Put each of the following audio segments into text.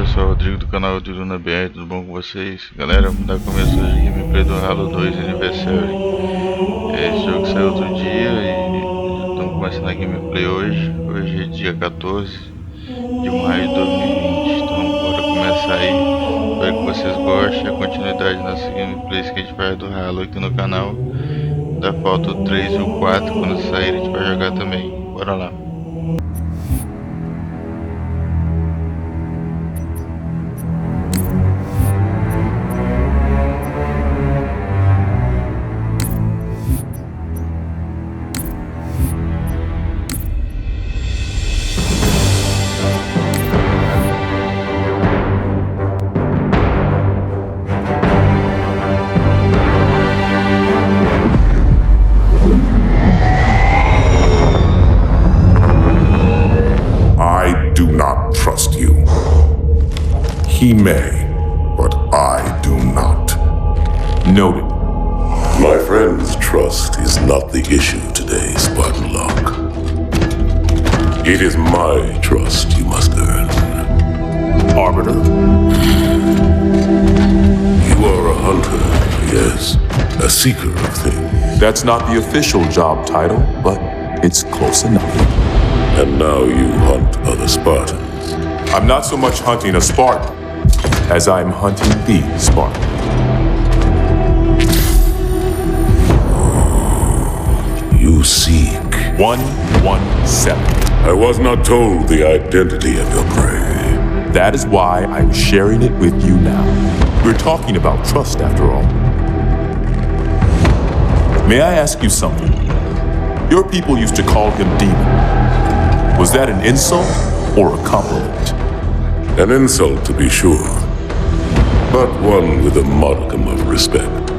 pessoal, Rodrigo do canal do BR, tudo bom com vocês? Galera, vamos dar começo hoje de gameplay do Halo 2 Anniversary. Esse jogo saiu outro dia e já estamos começando a gameplay hoje. Hoje é dia 14 de maio de 2020, então bora começar aí. Espero que vocês gostem, a continuidade das gameplays que a gente faz do Halo aqui no canal. Ainda falta o 3 e o 4, quando sair a gente vai jogar também. Bora lá. He may, but I do not. Noted. My friend's trust is not the issue today, Spartan Locke. It is my trust you must earn. Arbiter. You are a hunter, yes. A seeker of things. That's not the official job title, but it's close enough. And now you hunt other Spartans. I'm not so much hunting a Spartan as I'm hunting the Spartan. You seek 117. I was not told the identity of your prey. That is why I'm sharing it with you now. We're talking about trust after all. May I ask you something? Your people used to call him Demon. Was that an insult or a compliment? An insult, to be sure, but one with a modicum of respect.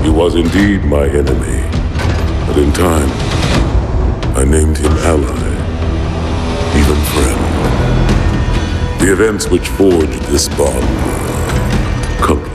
He was indeed my enemy, but in time, I named him ally, even friend. The events which forged this bond were complicated.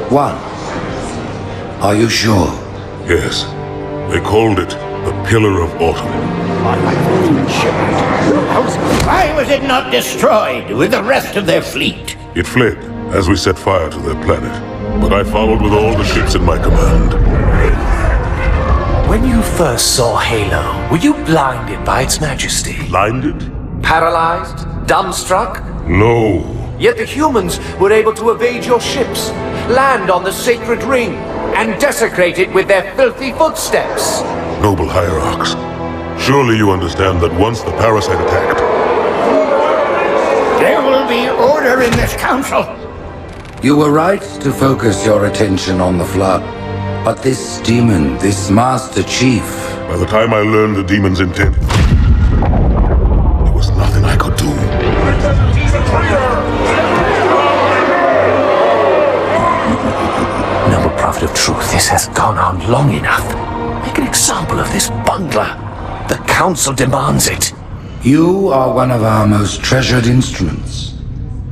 One. Are you sure? Yes. They called it the Pillar of Autumn. Why was it not destroyed with the rest of their fleet? It fled as we set fire to their planet. But I followed with all the ships in my command. When you first saw Halo, were you blinded by its majesty? Blinded? Paralyzed? Dumbstruck? No. Yet the humans were able to evade your ships, land on the sacred ring, and desecrate it with their filthy footsteps. Noble hierarchs, surely you understand that once the parasite attacked... There will be order in this council. You were right to focus your attention on the Flood. But this demon, this Master Chief... By the time I learned the demon's intent, there was nothing I could do. Noble prophet of truth, this has gone on long enough. Make an example of this bungler. The council demands it. You are one of our most treasured instruments.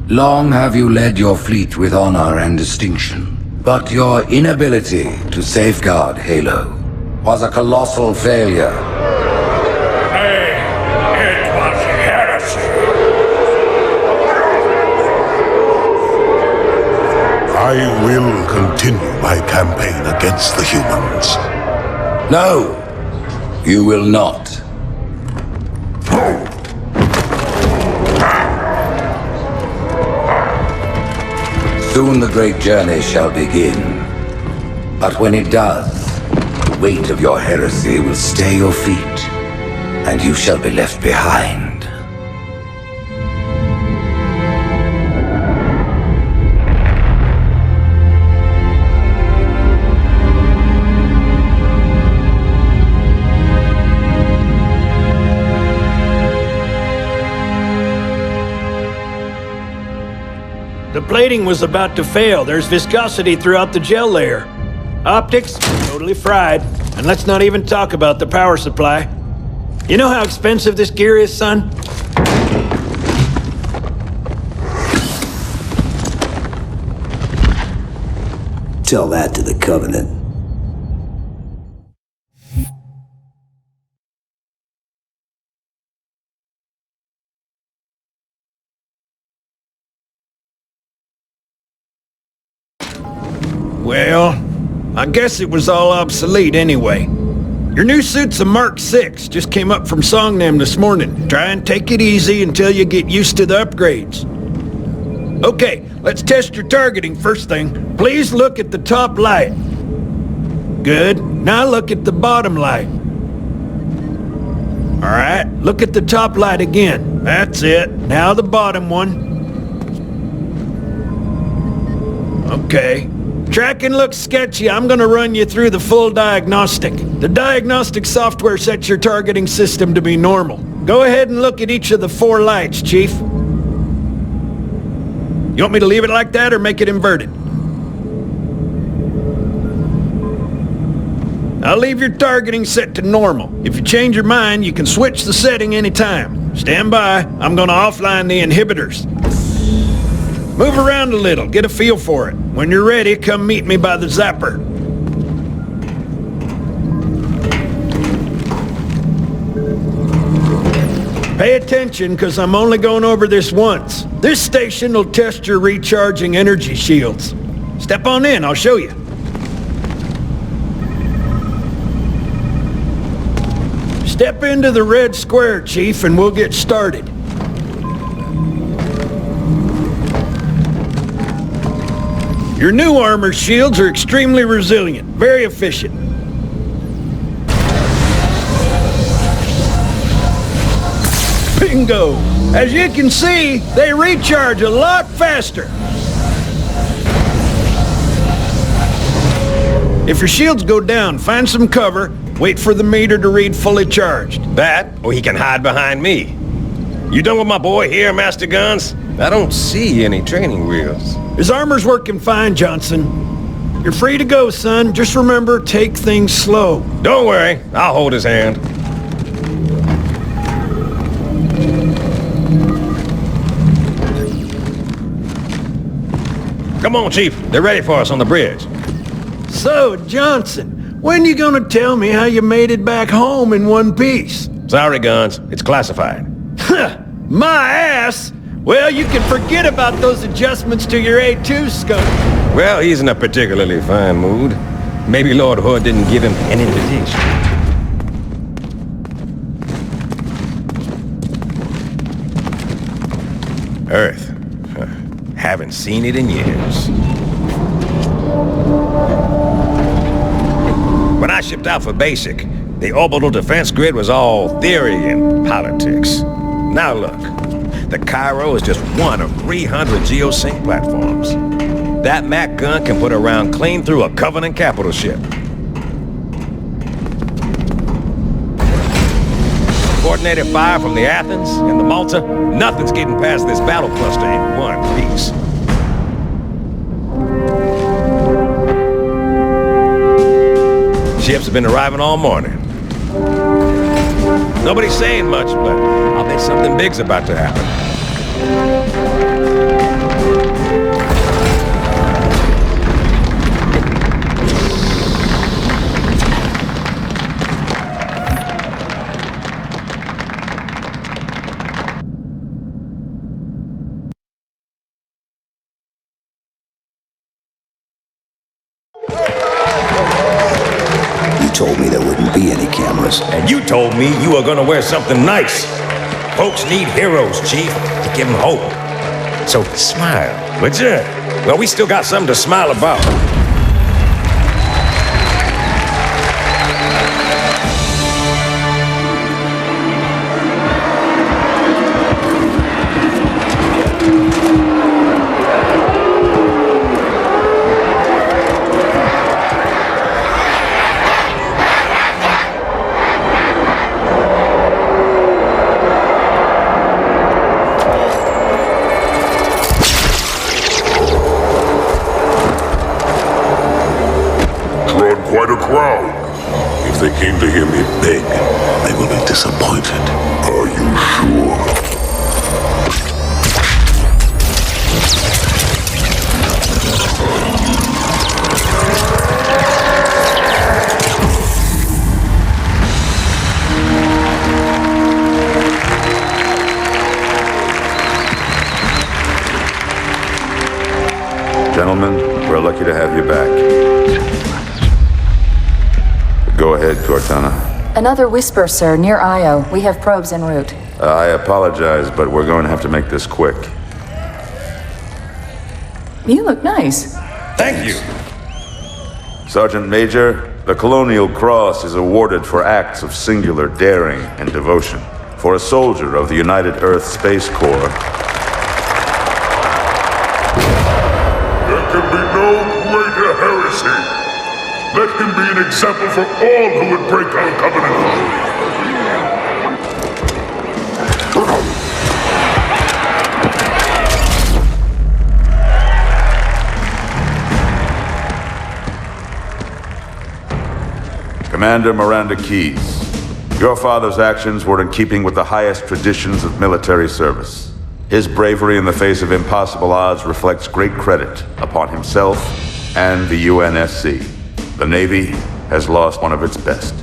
Long have you led your fleet with honor and distinction. But your inability to safeguard Halo was a colossal failure. It was heresy. I will continue my campaign against the humans. No, you will not. Soon the great journey shall begin. But when it does, the weight of your heresy will stay your feet, and you shall be left behind. plating was about to fail. There's viscosity throughout the gel layer. Optics, totally fried. And let's not even talk about the power supply. You know how expensive this gear is, son? Tell that to the Covenant. Well, I guess it was all obsolete anyway. Your new suit's a Mark 6, just came up from Songnam this morning. Try and take it easy until you get used to the upgrades. Okay, let's test your targeting first thing. Please look at the top light. Good. Now look at the bottom light. Alright, look at the top light again. That's it. Now the bottom one. Okay. Tracking looks sketchy. I'm gonna run you through the full diagnostic. The diagnostic software sets your targeting system to be normal. Go ahead and look at each of the 4 lights, Chief. You want me to leave it like that or make it inverted? I'll leave your targeting set to normal. If you change your mind, you can switch the setting anytime. Stand by. I'm gonna offline the inhibitors. Move around a little, get a feel for it. When you're ready, come meet me by the zapper. Pay attention, because I'm only going over this once. This station will test your recharging energy shields. Step on in, I'll show you. Step into the red square, Chief, and we'll get started. Your new armor shields are extremely resilient, very efficient. Bingo! As you can see, they recharge a lot faster. If your shields go down, find some cover, wait for the meter to read fully charged. That, or he can hide behind me. You done with my boy here, Master Guns? I don't see any training wheels. His armor's working fine, Johnson. You're free to go, son. Just remember, take things slow. Don't worry, I'll hold his hand. Come on, Chief. They're ready for us on the bridge. So, Johnson, when you gonna tell me how you made it back home in one piece? Sorry, Guns. It's classified. My ass! Well, you can forget about those adjustments to your A2 scope. Well, he's in a particularly fine mood. Maybe Lord Hood didn't give him an invitation. Earth. Haven't seen it in years. When I shipped out for basic, the orbital defense grid was all theory and politics. Now look, the Cairo is just one of 300 geosync platforms. That Mac gun can put a round clean through a Covenant capital ship. Coordinated fire from the Athens and the Malta, nothing's getting past this battle cluster in one piece. Ships have been arriving all morning. Nobody's saying much, but I'll bet something big's about to happen. Told me there wouldn't be any cameras. And you told me you were gonna wear something nice. Folks need heroes, Chief, to give them hope. So smile, would you? Well, we still got something to smile about. crowd. If they came to hear me beg, they will be disappointed. Are you sure? Gentlemen, we're lucky to have you back. Go ahead, Cortana. Another whisper, sir, near Io. We have probes en route. I apologize, but we're going to have to make this quick. You look nice. Thank you. Sergeant Major, the Colonial Cross is awarded for acts of singular daring and devotion. For a soldier of the United Earth Space Corps, there can be no greater heresy. Let him be an example for all who would break our covenant. Commander Miranda Keyes, your father's actions were in keeping with the highest traditions of military service. His bravery in the face of impossible odds reflects great credit upon himself and the UNSC. The Navy has lost one of its best.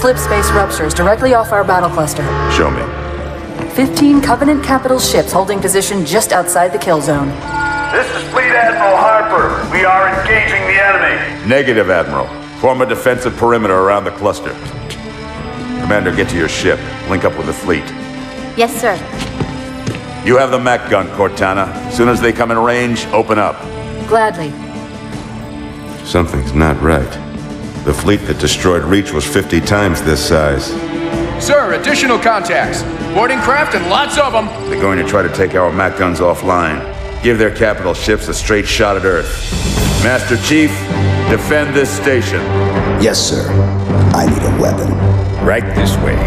Slip space ruptures directly off our battle cluster. Show me. 15 Covenant capital ships holding position just outside the kill zone. This is Fleet Admiral Harper. We are engaging the enemy. Negative, Admiral. Form a defensive perimeter around the cluster. Commander, get to your ship. Link up with the fleet. Yes, sir. You have the mech gun, Cortana. As soon as they come in range, open up. Gladly. Something's not right. The fleet that destroyed Reach was 50 times this size. Sir, additional contacts. Boarding craft and lots of them. They're going to try to take our MAC guns offline. Give their capital ships a straight shot at Earth. Master Chief, defend this station. Yes, sir. I need a weapon. Right this way.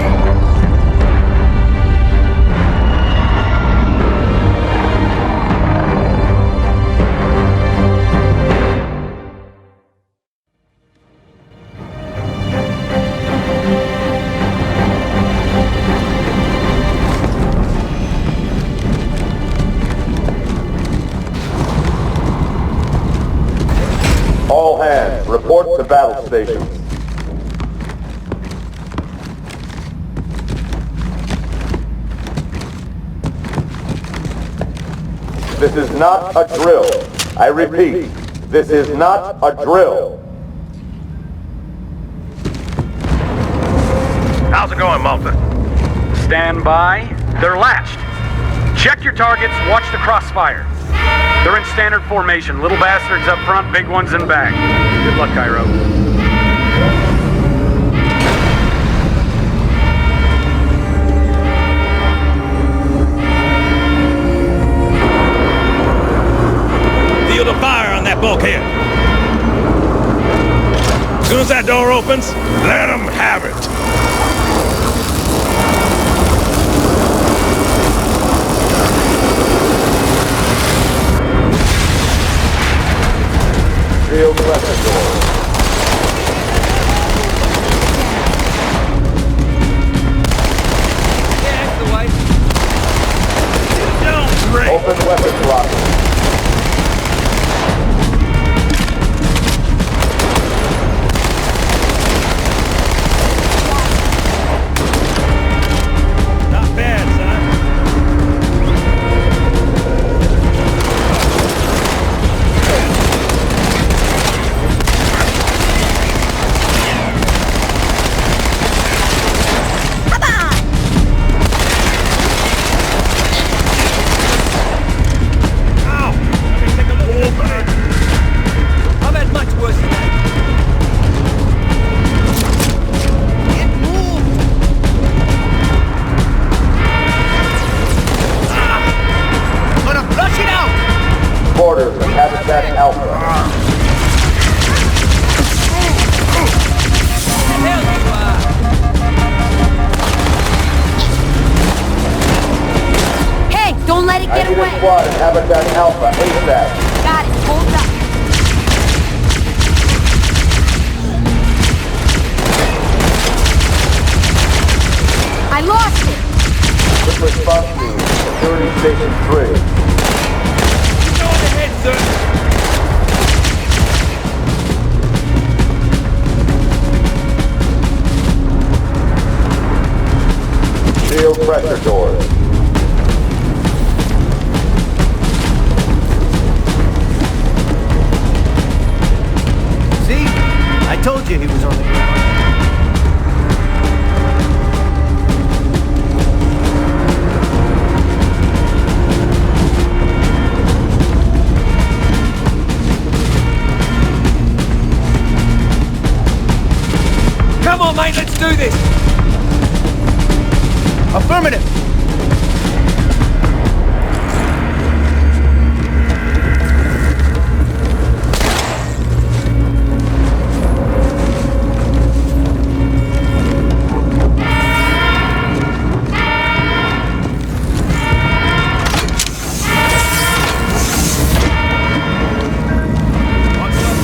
All hands, report to battle stations. This is not a drill. I repeat, this is not a drill. How's it going, Malta? Stand by. They're latched. Check your targets, watch the crossfire. They're in standard formation. Little bastards up front, big ones in back. Good luck, Cairo. Field of fire on that bulkhead. As soon as that door opens, let them have it. Field weapon door. Open weapons locker. Not bad, son. Alpha ASAP. Got it. Hold up. I lost it. Quick response team, security station 3. Go ahead, sir. Shield pressure doors. See? I told you he was on the ground. Come on, mate, let's do this. Affirmative.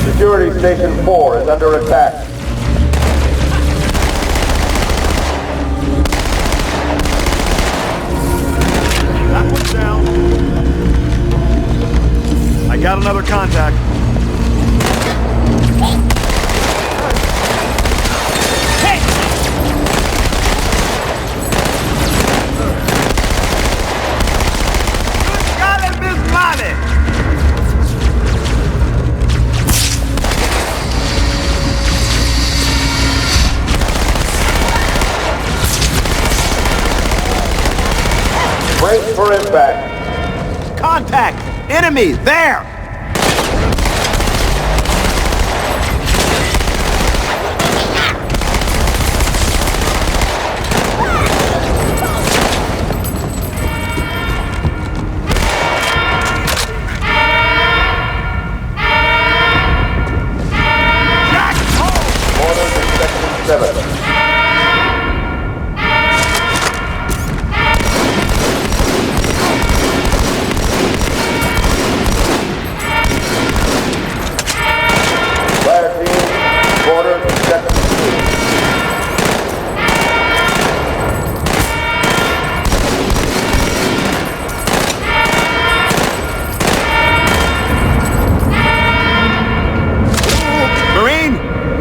Security station 4 is under attack. That one's down. I got another contact. Brace for impact. Contact! Enemy! There! Orders in section 7.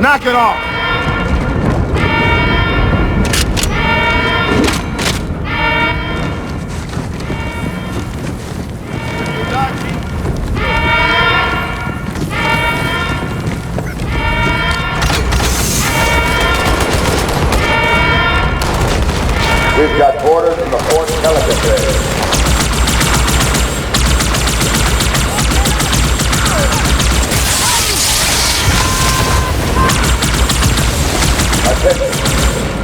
Knock it off! We've got orders from the Fort Telecom.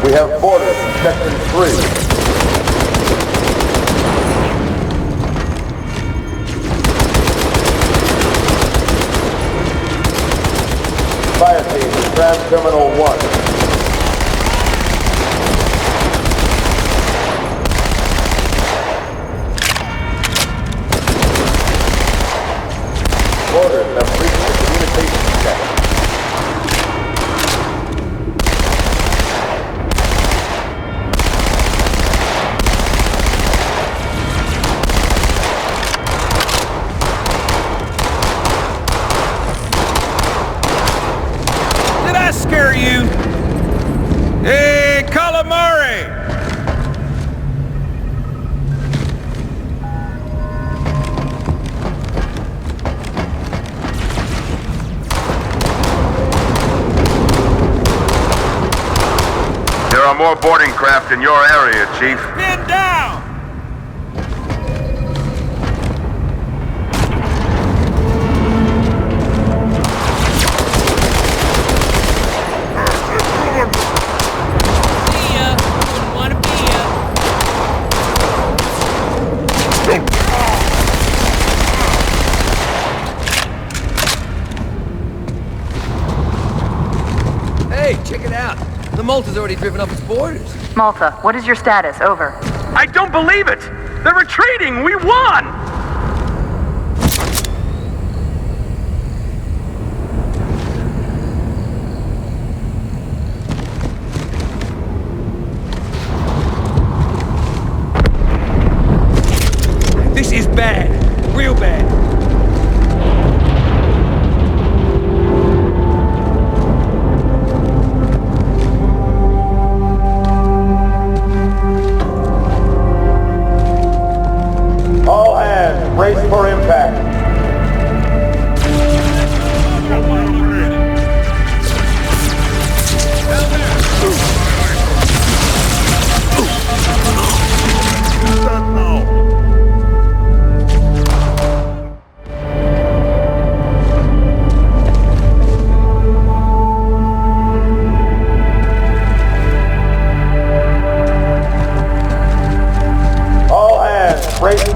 We have boarders in section 3. Fire team in Tram Terminal 1. Boarders have reached the communications deck. Scare you? Hey, calamari! There are more boarding craft in your area, Chief. Pin down! Hey, check it out. The Malta's already driven up its borders. Malta, what is your status? Over. I don't believe it! They're retreating! We won!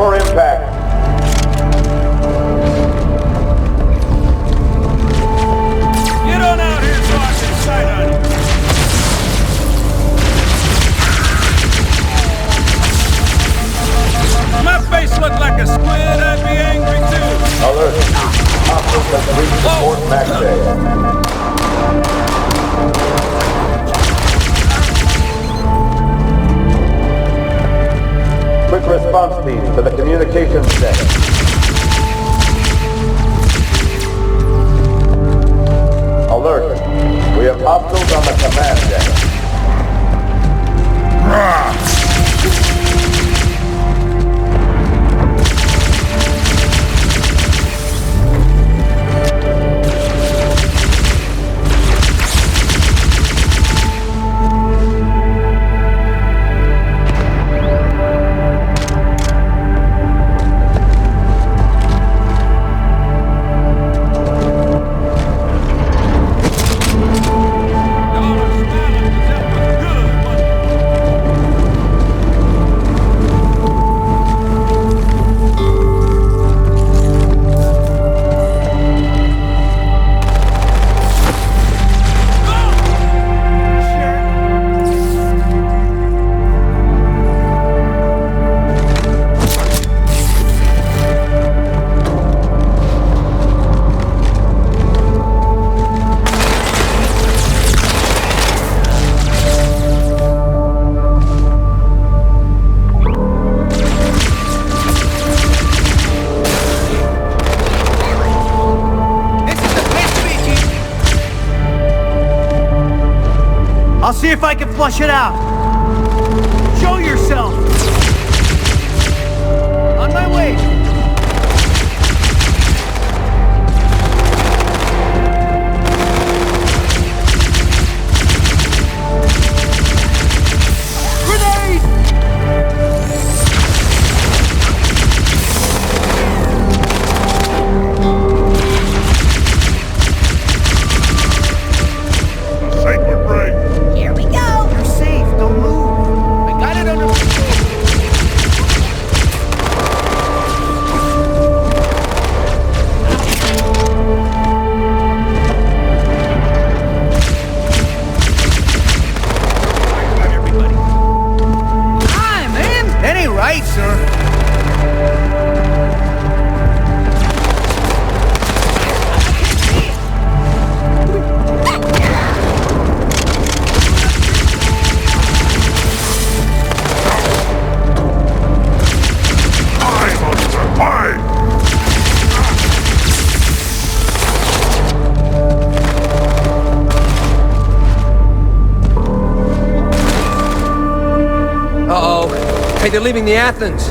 for impact. Get on out here so I can sight on you. My face looked like a squid, I'd be angry too. Alert. Hostiles have reached the Fort Mac Bay. Quick response team to the communications deck. Alert. We have hostiles on the command deck. I'll see if I can flush it out. Show yourself. On my way. Grenade! Sacred ring. Here we go. You're safe. Don't move. I got it under control. Everybody. Hi, man. That ain't right, sir. I must survive. Uh-oh. Hey, they're leaving the Athens.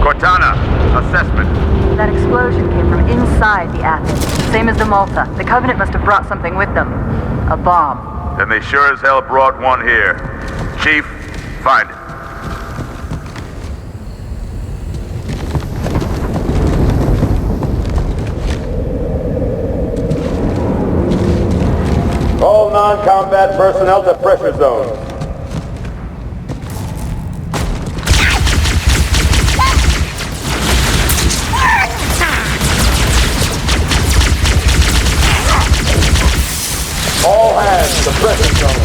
Cortana, assessment. That explosion came from inside the Athens. Same as the Malta. The Covenant must have brought something with them. A bomb. Then they sure as hell brought one here. Chief, find it. All non-combat personnel to pressure zones. All hands to pressure zone.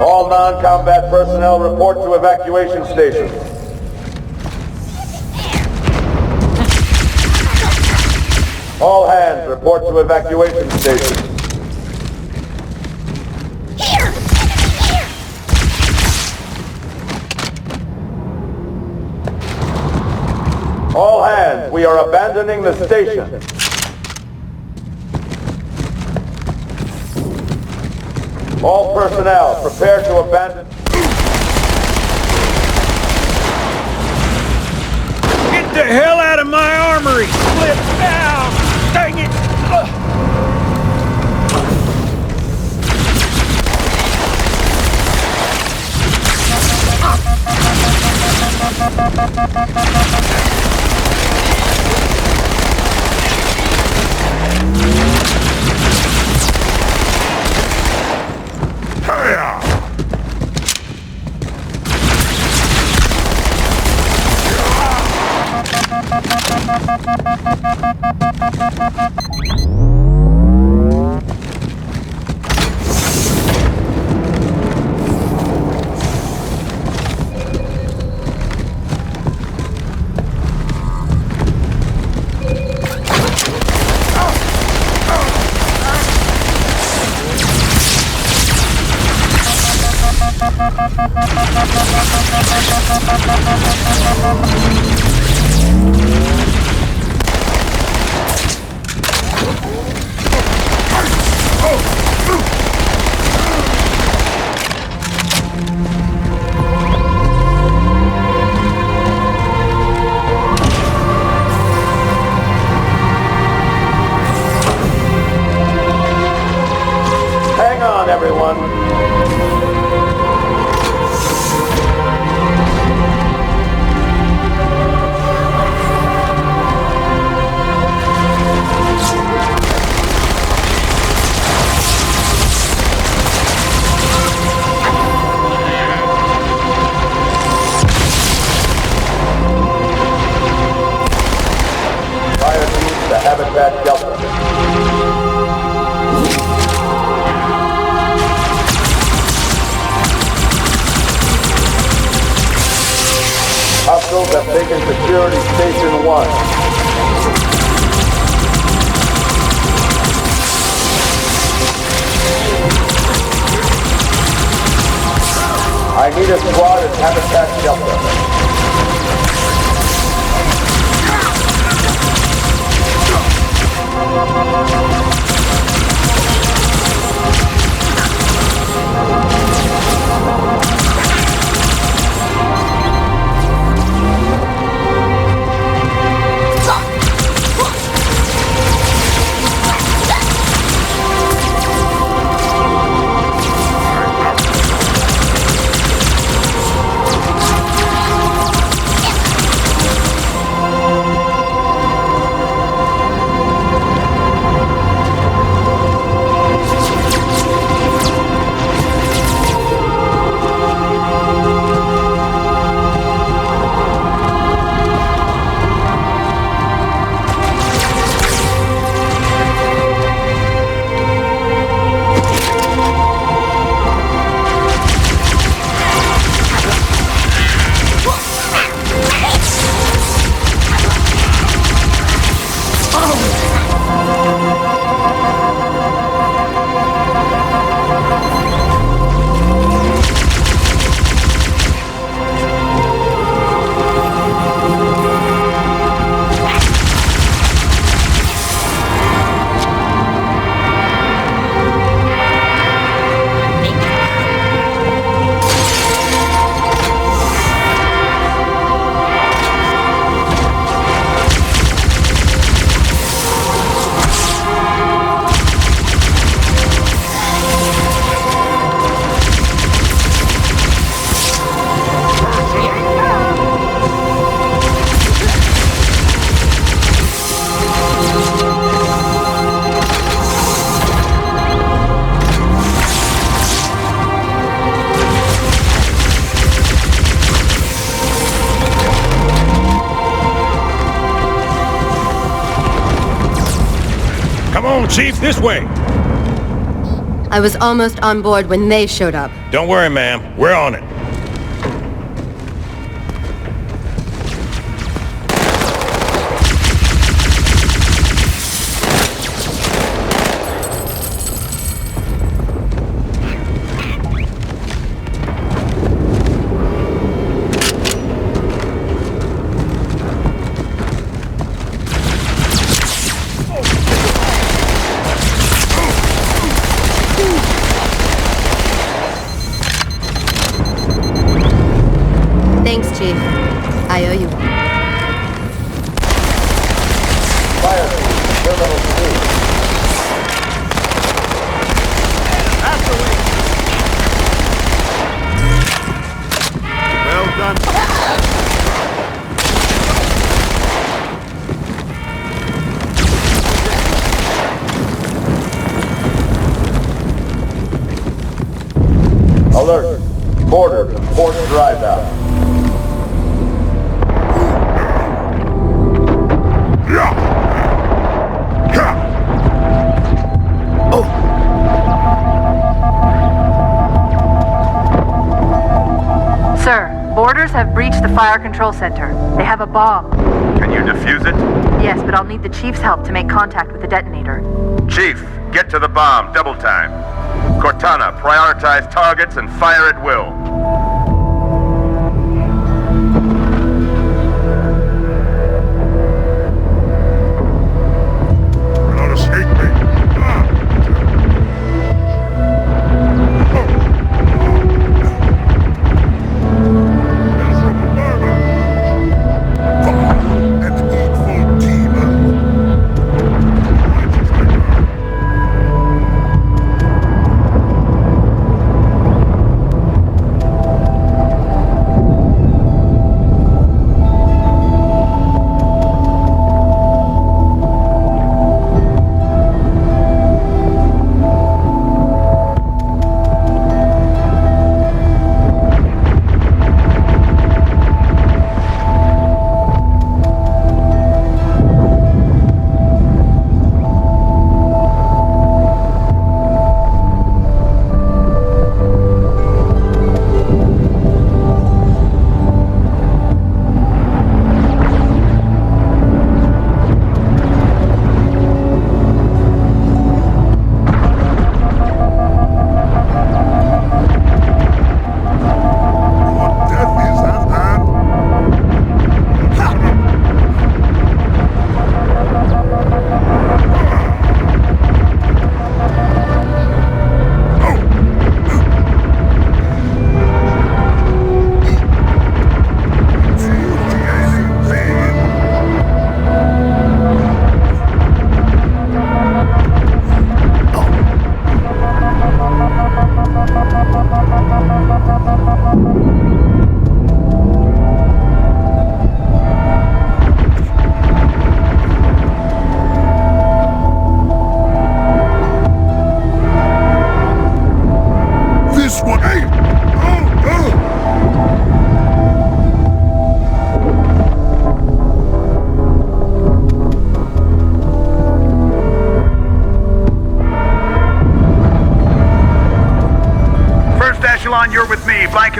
All non-combat personnel report to evacuation stations. All hands report to evacuation stations. All hands, we are abandoning the station. All personnel, prepare to abandon. Get the hell out of my armory! Split down! Dang it! Ugh. Contact Delta. Hostiles have taken security station 1. I need a squad at Habitat Delta. Chief, this way! I was almost on board when they showed up. Don't worry, ma'am. We're on it. Thanks, Chief. I owe you one. Fire team, terminal 2. Well done. Alert. Border to port drive out. Sir, boarders have breached the fire control center. They have a bomb. Can you defuse it? Yes, but I'll need the Chief's help to make contact with the detonator. Chief, get to the bomb, double time. Cortana, prioritize targets and fire at will.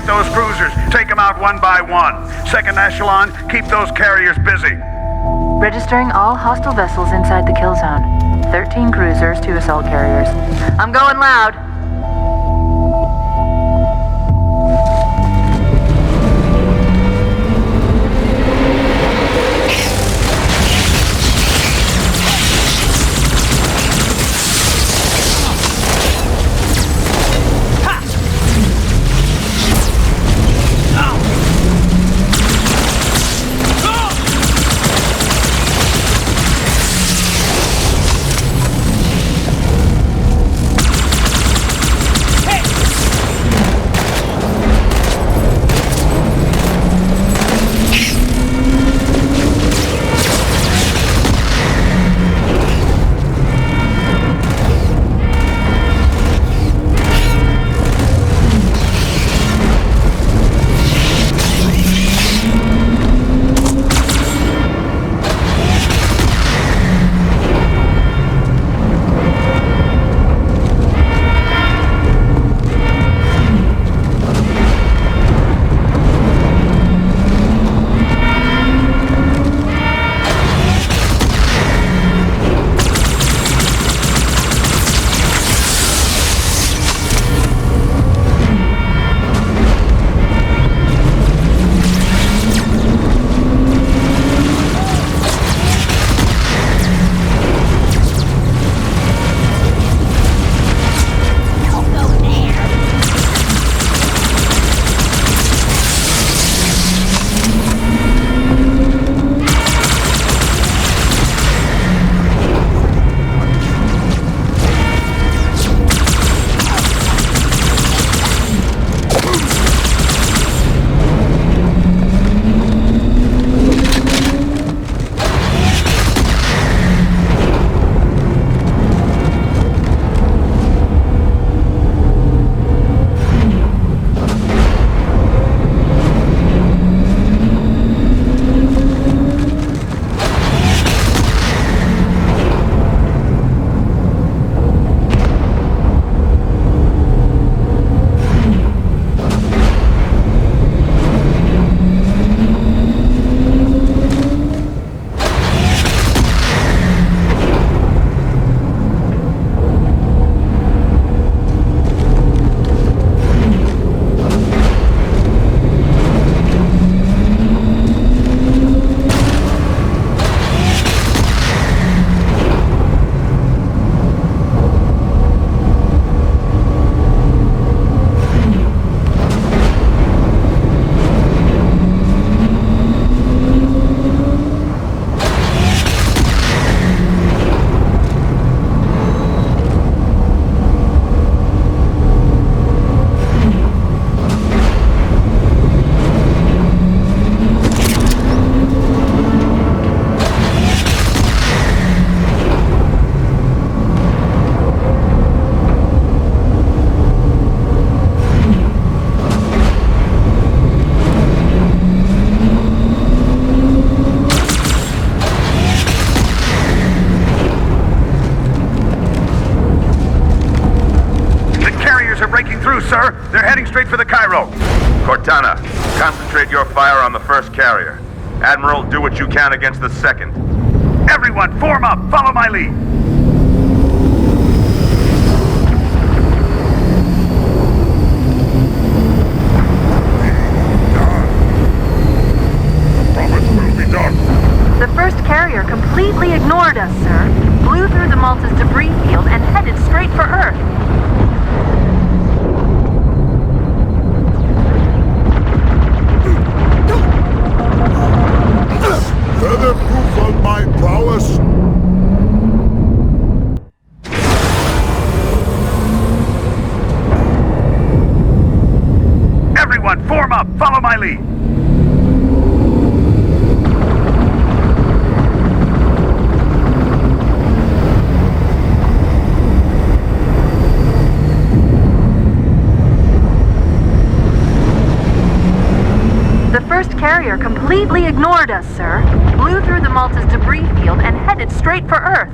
those cruisers. Take them out one by one. Second echelon, keep those carriers busy. Registering all hostile vessels inside the kill zone. 13 cruisers, 2 assault carriers. I'm going loud. Sir, they're heading straight for the Cairo. Cortana, concentrate your fire on the first carrier. Admiral, do what you can against the second. Everyone, form up! Follow my lead! The first carrier completely ignored us, sir. Blew through the Malta's debris field and headed straight for Earth. Further proof of my prowess? Everyone, form up! Follow my lead! The first carrier completely ignored us, sir. Blew through the Malta's debris field and headed straight for Earth.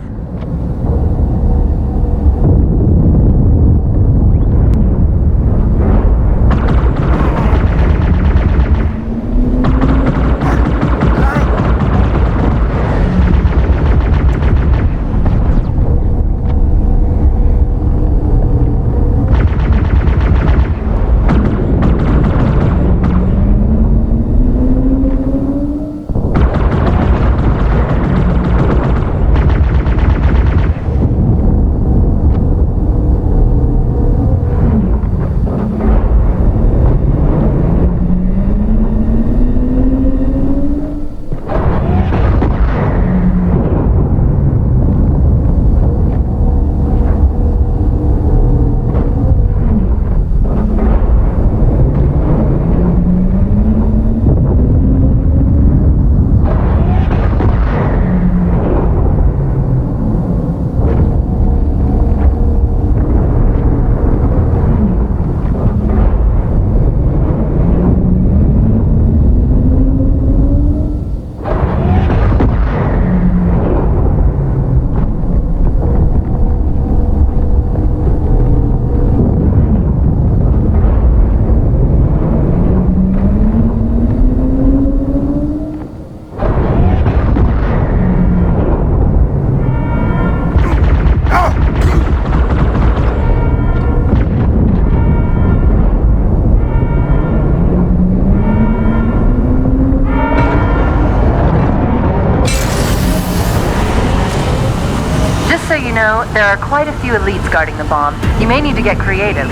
so you know, there are quite a few elites guarding the bomb. You may need to get creative.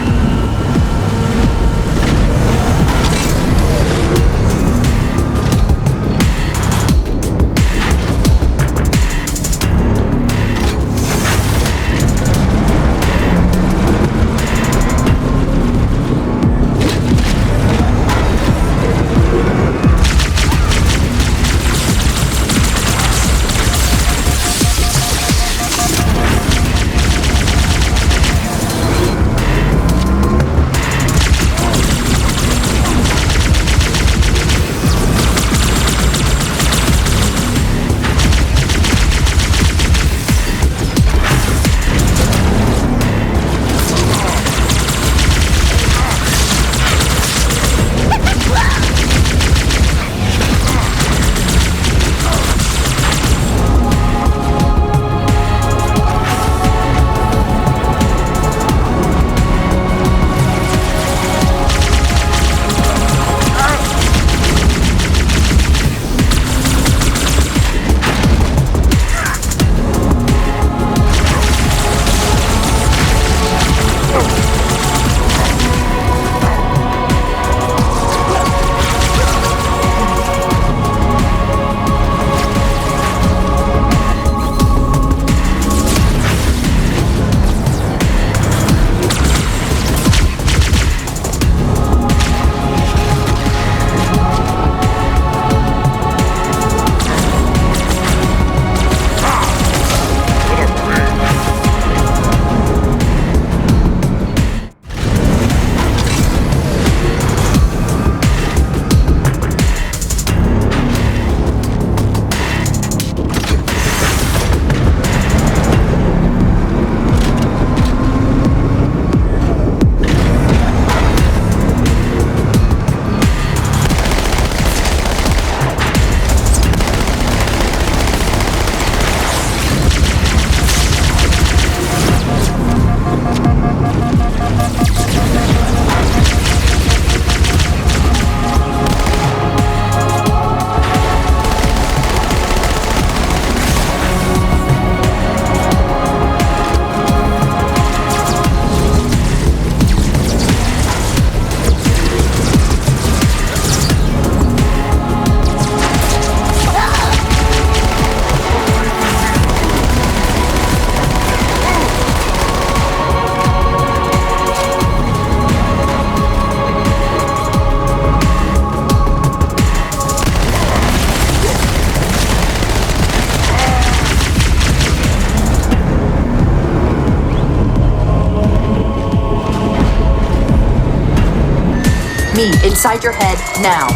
Me, inside your head, now.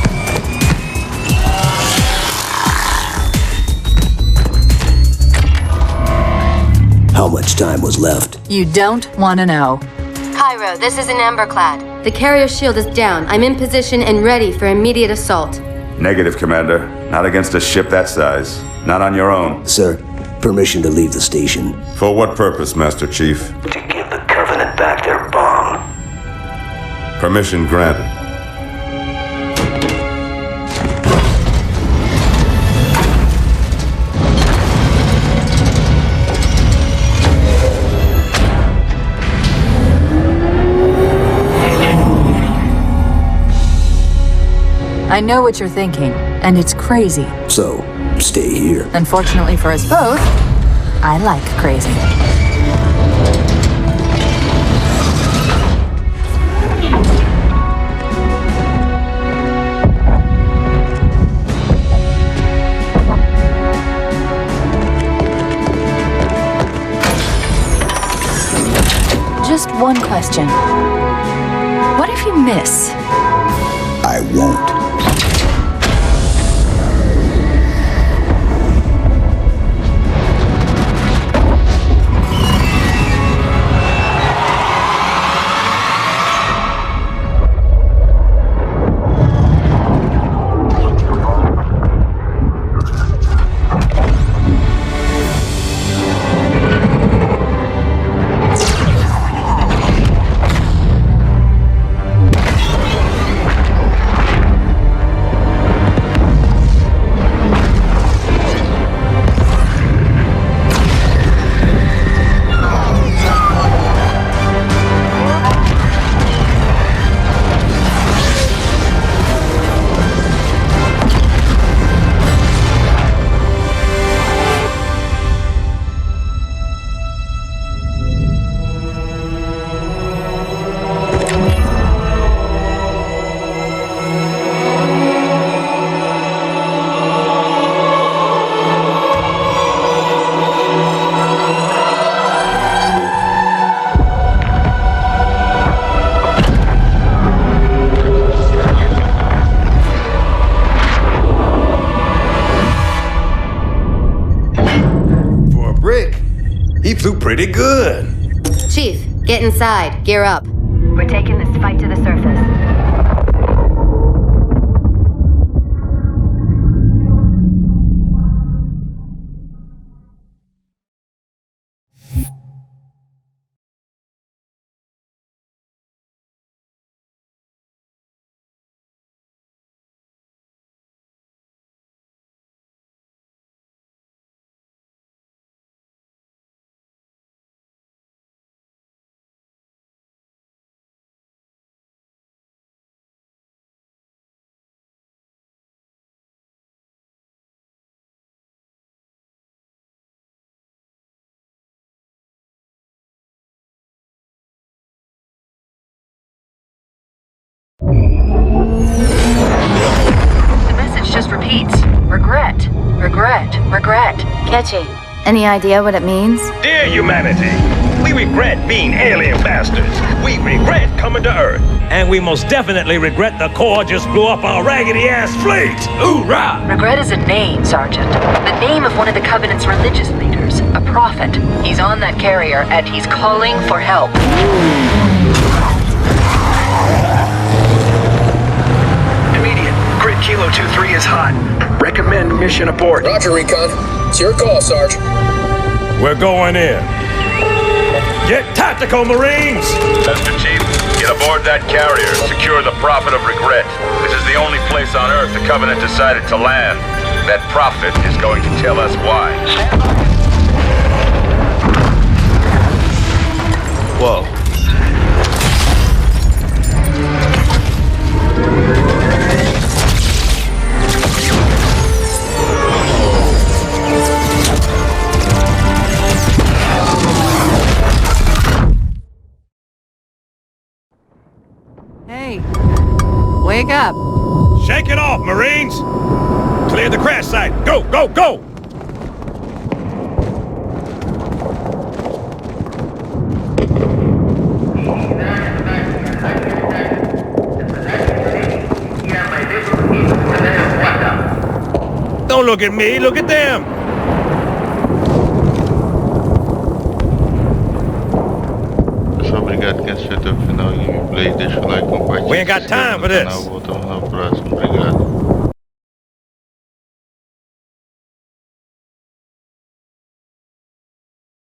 How much time was left? You don't want to know. Cairo, this is an Emberclad. The carrier shield is down. I'm in position and ready for immediate assault. Negative, Commander. Not against a ship that size. Not on your own. Sir, permission to leave the station. For what purpose, Master Chief? To give the Covenant back their bomb. Permission granted. I know what you're thinking, and it's crazy. So, stay here. Unfortunately for us both, I like crazy. Just one question. What if you miss? I won't. He flew pretty good. Chief, get inside. Gear up. We're taking this fight to the surface. The message just repeats. Regret. Regret. Regret. Catchy. Any idea what it means? Dear humanity, we regret being alien bastards. We regret coming to Earth. And we most definitely regret the Corps just blew up our raggedy-ass fleet. Hoorah! Regret is a name, Sergeant. The name of one of the Covenant's religious leaders. A prophet. He's on that carrier, and he's calling for help. Immediate. Grid Kilo 2-3 is hot. Recommend mission abort. Roger, Recon. It's your call, Sarge. We're going in. Get tactical, Marines! Mr. Chief, get aboard that carrier. Secure the Prophet of Regret. This is the only place on Earth the Covenant decided to land. That Prophet is going to tell us why. Whoa. Hey, wake up. Shake it off, Marines! Clear the crash site! Go, go, go! Don't look at me, look at them! Pessoal, obrigado quem assistiu até o final do gameplay. Deixa o like, compartilha. We ain't got time for this. Voltamos no próximo. Obrigado.